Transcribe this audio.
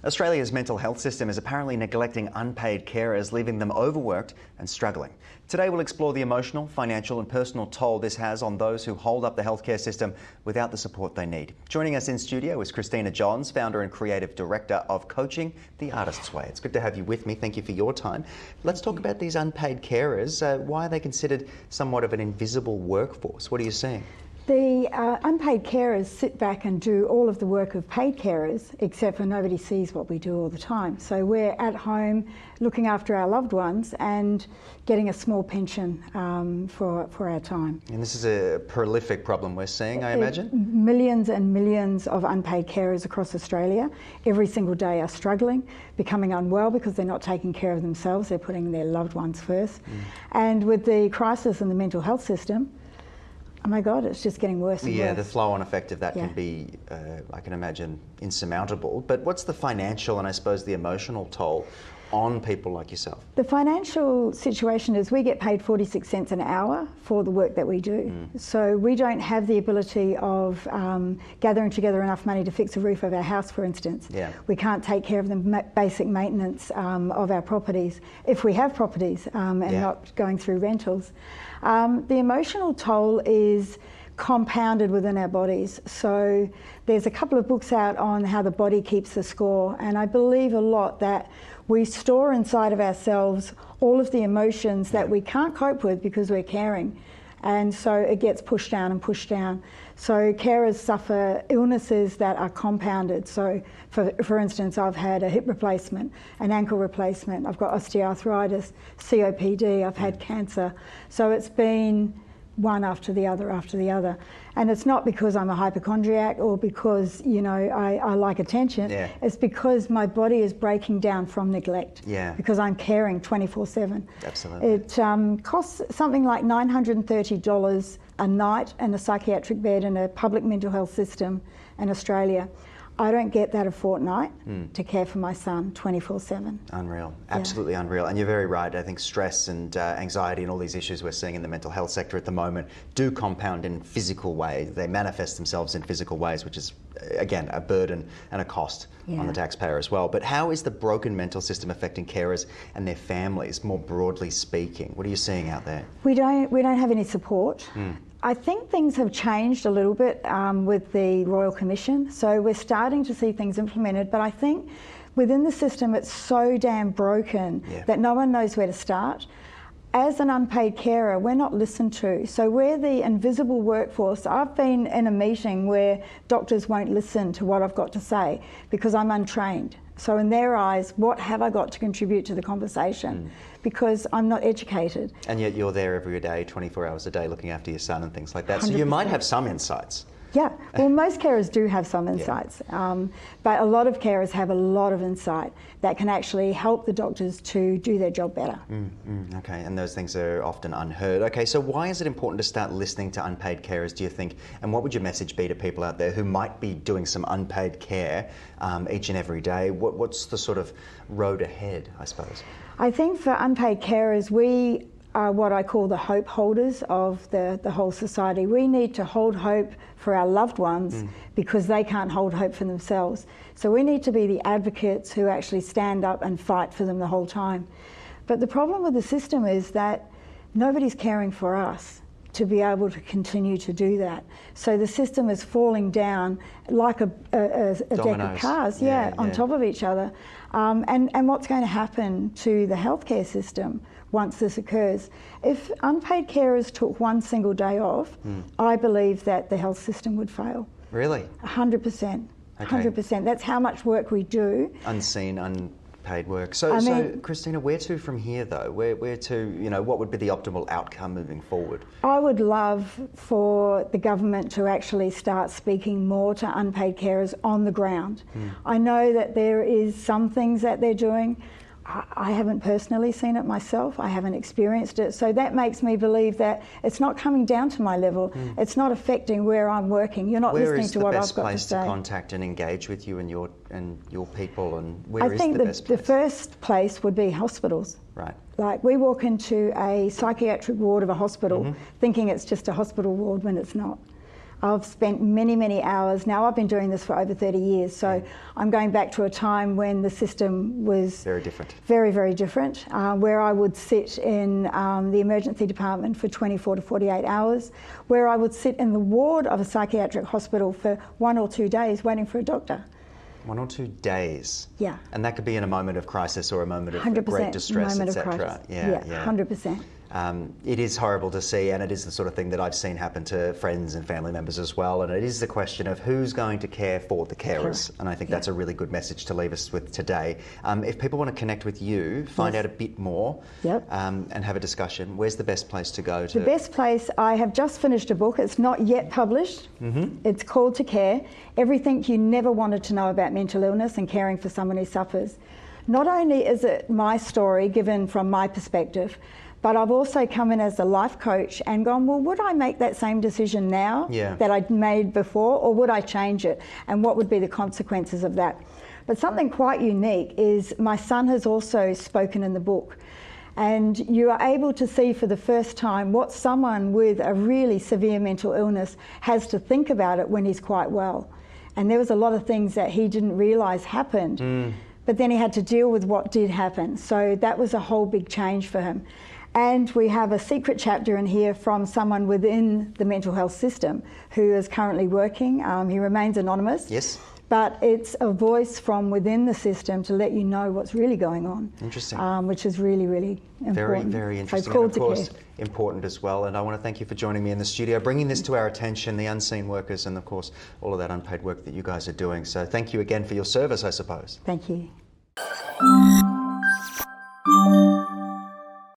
Australia's mental health system is apparently neglecting unpaid carers, leaving them overworked and struggling. Today we'll explore the emotional, financial and personal toll this has on those who hold up the healthcare system without the support they need. Joining us in studio is Christina Johns, founder and creative director of Coaching the Artist's Way. It's good to have you with me. Thank you for your time. Let's talk about these unpaid carers. Why are they considered somewhat of an invisible workforce? What are you seeing? The unpaid carers sit back and do all of the work of paid carers, except for nobody sees what we do all the time. So we're at home looking after our loved ones and getting a small pension for our time. And this is a prolific problem we're seeing, I imagine? Millions and millions of unpaid carers across Australia every single day are struggling, becoming unwell because they're not taking care of themselves, they're putting their loved ones first. And with the crisis in the mental health system, oh my God, it's just getting worse and worse. Yeah, the flow-on effect of that can be, I can imagine, insurmountable. But what's the financial and I suppose the emotional toll on people like yourself? The financial situation is we get paid 46 cents an hour for the work that we do. So we don't have the ability of gathering together enough money to fix the roof of our house, for instance. We can't take care of the basic maintenance of our properties, if we have properties and not going through rentals. The emotional toll is compounded within our bodies. So there's a couple of books out on how the body keeps the score, and I believe a lot that we store inside of ourselves all of the emotions that we can't cope with because we're caring, and so it gets pushed down and pushed down. So carers suffer illnesses that are compounded. So for instance, I've had a hip replacement, an ankle replacement, I've got osteoarthritis, COPD, I've had cancer. So it's been one after the other after the other. And it's not because I'm a hypochondriac or because, you know, I like attention. It's because my body is breaking down from neglect. Because I'm caring 24/7. Absolutely. It costs something like $930 a night in a psychiatric bed in a public mental health system in Australia. I don't get that a fortnight to care for my son 24/7. Unreal, absolutely unreal. And you're very right. I think stress and anxiety and all these issues we're seeing in the mental health sector at the moment do compound in physical ways. They manifest themselves in physical ways, which is, again, a burden and a cost on the taxpayer as well. But how is the broken mental system affecting carers and their families, more broadly speaking? What are you seeing out there? We don't have any support. I think things have changed a little bit with the Royal Commission, so we're starting to see things implemented, but I think within the system it's so damn broken that no one knows where to start. As an unpaid carer, we're not listened to, so we're the invisible workforce. I've been in a meeting where doctors won't listen to what I've got to say because I'm untrained. So in their eyes, what have I got to contribute to the conversation? Because I'm not educated. And yet you're there every day, 24 hours a day, looking after your son and things like that. 100%. So you might have some insights. Yeah, well, most carers do have some insights, but a lot of carers have a lot of insight that can actually help the doctors to do their job better. Okay, and those things are often unheard. Okay, so why is it important to start listening to unpaid carers, do you think? And what would your message be to people out there who might be doing some unpaid care each and every day? What's the sort of road ahead, I suppose? I think for unpaid carers, we are what I call the hope holders of the whole society. We need to hold hope for our loved ones because they can't hold hope for themselves. So we need to be the advocates who actually stand up and fight for them the whole time. But the problem with the system is that nobody's caring for us to be able to continue to do that. So the system is falling down like a deck of cards, on top of each other. And what's going to happen to the healthcare system once this occurs? If unpaid carers took one single day off, I believe that the health system would fail. Really? 100%. 100%. That's how much work we do. Unseen, unpaid work. So Christina, where to from here though? Where to, you know, what would be the optimal outcome moving forward? I would love for the government to actually start speaking more to unpaid carers on the ground. I know that there is some things that they're doing. I haven't personally seen it myself. I haven't experienced it. So that makes me believe that it's not coming down to my level. It's not affecting where I'm working. You're not listening to what I've got to say. Where is the best place to contact and engage with you and your people, and where is the best place? I think the first place would be hospitals. Right. Like we walk into a psychiatric ward of a hospital thinking it's just a hospital ward when it's not. I've spent many, many hours. Now I've been doing this for over 30 years, so I'm going back to a time when the system was very different. Very, very different, where I would sit in the emergency department for 24 to 48 hours, where I would sit in the ward of a psychiatric hospital for 1 or 2 days waiting for a doctor. 1 or 2 days? Yeah. And that could be in a moment of crisis or a moment of great distress, etc. Yeah, 100%. It is horrible to see, and it is the sort of thing that I've seen happen to friends and family members as well, and it is the question of who's going to care for the carers, and I think that's a really good message to leave us with today. If people want to connect with you, find out a bit more, and have a discussion, where's the best place to go to? The best place, I have just finished a book, it's not yet published, it's called To Care, Everything You Never Wanted to Know About Mental Illness and Caring for Someone Who Suffers. Not only is it my story given from my perspective, but I've also come in as a life coach and gone, well, would I make that same decision now that I'd made before, or would I change it? And what would be the consequences of that? But something quite unique is my son has also spoken in the book. And you are able to see for the first time what someone with a really severe mental illness has to think about it when he's quite well. And there was a lot of things that he didn't realise happened, but then he had to deal with what did happen. So that was a whole big change for him. And we have a secret chapter in here from someone within the mental health system who is currently working. He remains anonymous. Yes. But it's a voice from within the system to let you know what's really going on. Interesting. Which is really, really important. Very, very interesting. So and of course, important as well. And I want to thank you for joining me in the studio, bringing this to our attention, the unseen workers, and of course, all of that unpaid work that you guys are doing. So thank you again for your service, I suppose. Thank you.